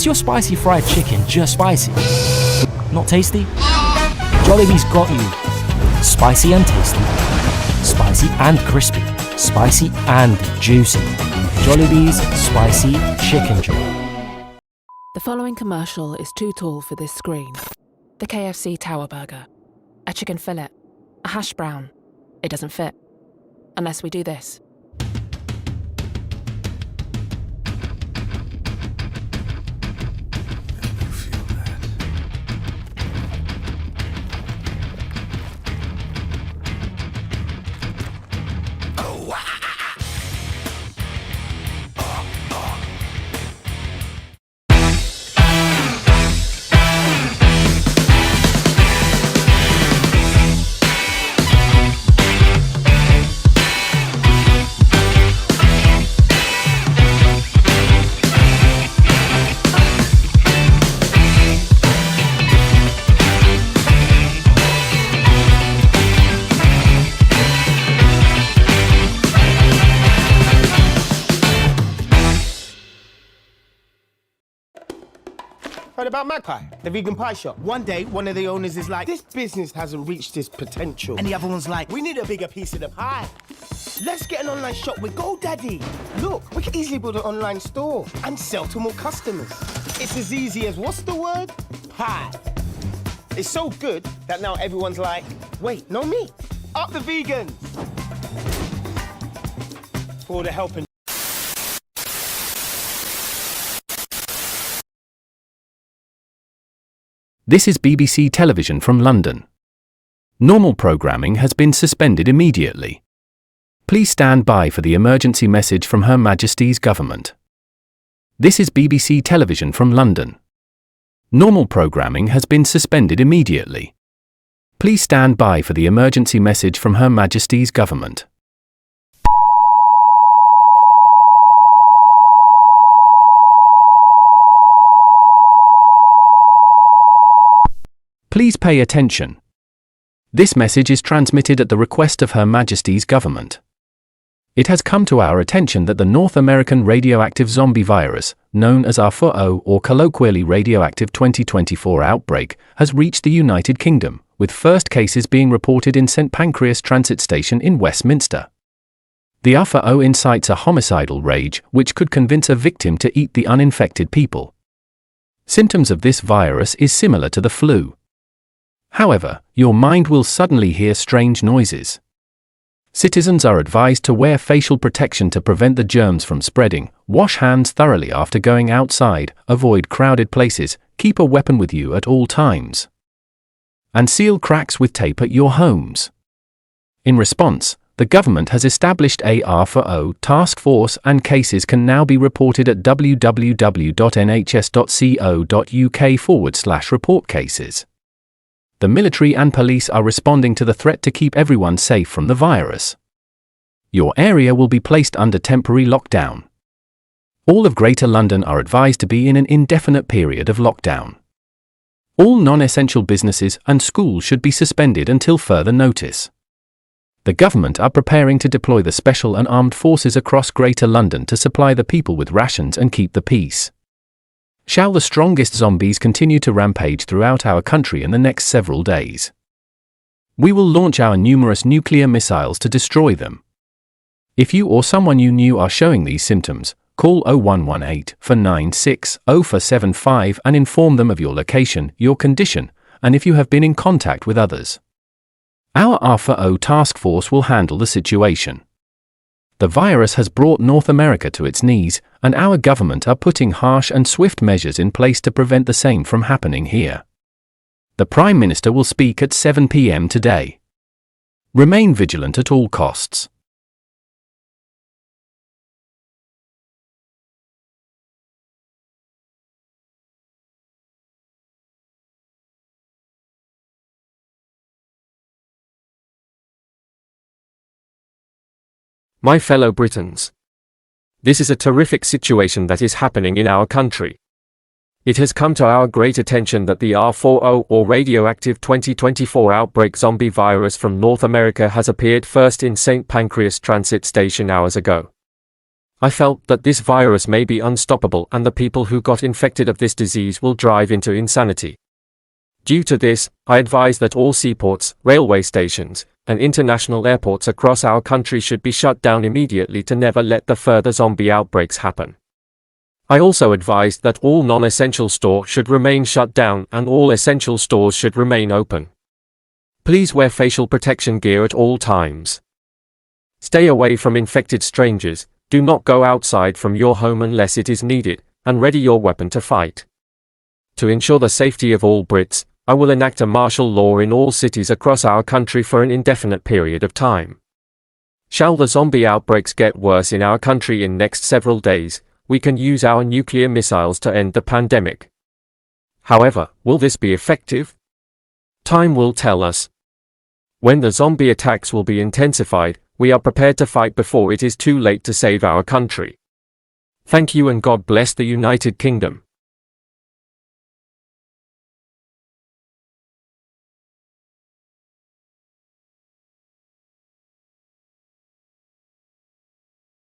Is your spicy fried chicken just spicy? Not tasty? Jollibee's got you. Spicy and tasty. Spicy and crispy. Spicy and juicy. Jollibee's Spicy Chicken Joy. The following commercial is too tall for this screen. The KFC Tower Burger. A chicken fillet. A hash brown. It doesn't fit. Unless we do this. Heard about Magpie, the vegan pie shop? One day, one of the owners is like, this business hasn't reached its potential. And the other one's like, we need a bigger piece of the pie. Let's get an online shop with GoDaddy. Look, we can easily build an online store and sell to more customers. It's as easy as, what's the word? Pie. It's so good that now everyone's like, wait, no meat. Up the vegans. For all the help and This is BBC Television from London. Normal programming has been suspended immediately. Please stand by for the emergency message from Her Majesty's Government. This is BBC Television from London. Normal programming has been suspended immediately. Please stand by for the emergency message from Her Majesty's Government. Please pay attention. This message is transmitted at the request of Her Majesty's Government. It has come to our attention that the North American radioactive zombie virus, known as R4O or colloquially Radioactive 2024 Outbreak, has reached the United Kingdom, with first cases being reported in St Pancras Transit Station in Westminster. The R4O incites a homicidal rage which could convince a victim to eat the uninfected people. Symptoms of this virus is similar to the flu. However, your mind will suddenly hear strange noises. Citizens are advised to wear facial protection to prevent the germs from spreading, wash hands thoroughly after going outside, avoid crowded places, keep a weapon with you at all times, and seal cracks with tape at your homes. In response, the government has established a R4O task force and cases can now be reported at www.nhs.co.uk/report cases. The military and police are responding to the threat to keep everyone safe from the virus. Your area will be placed under temporary lockdown. All of Greater London are advised to be in an indefinite period of lockdown. All non-essential businesses and schools should be suspended until further notice. The government are preparing to deploy the special and armed forces across Greater London to supply the people with rations and keep the peace. Shall the strongest zombies continue to rampage throughout our country in the next several days? We will launch our numerous nuclear missiles to destroy them. If you or someone you knew are showing these symptoms, call 0118 496 0475 and inform them of your location, your condition, and if you have been in contact with others. Our R4O task force will handle the situation. The virus has brought North America to its knees, and our government are putting harsh and swift measures in place to prevent the same from happening here. The Prime Minister will speak at 7 p.m. today. Remain vigilant at all costs. My fellow Britons, this is a terrific situation that is happening in our country. It has come to our great attention that the R4O or Radioactive 2024 outbreak zombie virus from North America has appeared first in St Pancras transit station hours ago. I felt that this virus may be unstoppable and the people who got infected of this disease will drive into insanity. Due to this, I advise that all seaports, railway stations, and international airports across our country should be shut down immediately to never let the further zombie outbreaks happen. I also advised that all non-essential stores should remain shut down and all essential stores should remain open. Please wear facial protection gear at all times. Stay away from infected strangers, do not go outside from your home unless it is needed, and ready your weapon to fight. To ensure the safety of all Brits, I will enact a martial law in all cities across our country for an indefinite period of time. Shall the zombie outbreaks get worse in our country in next several days, we can use our nuclear missiles to end the pandemic. However, will this be effective? Time will tell us. When the zombie attacks will be intensified, we are prepared to fight before it is too late to save our country. Thank you and God bless the United Kingdom.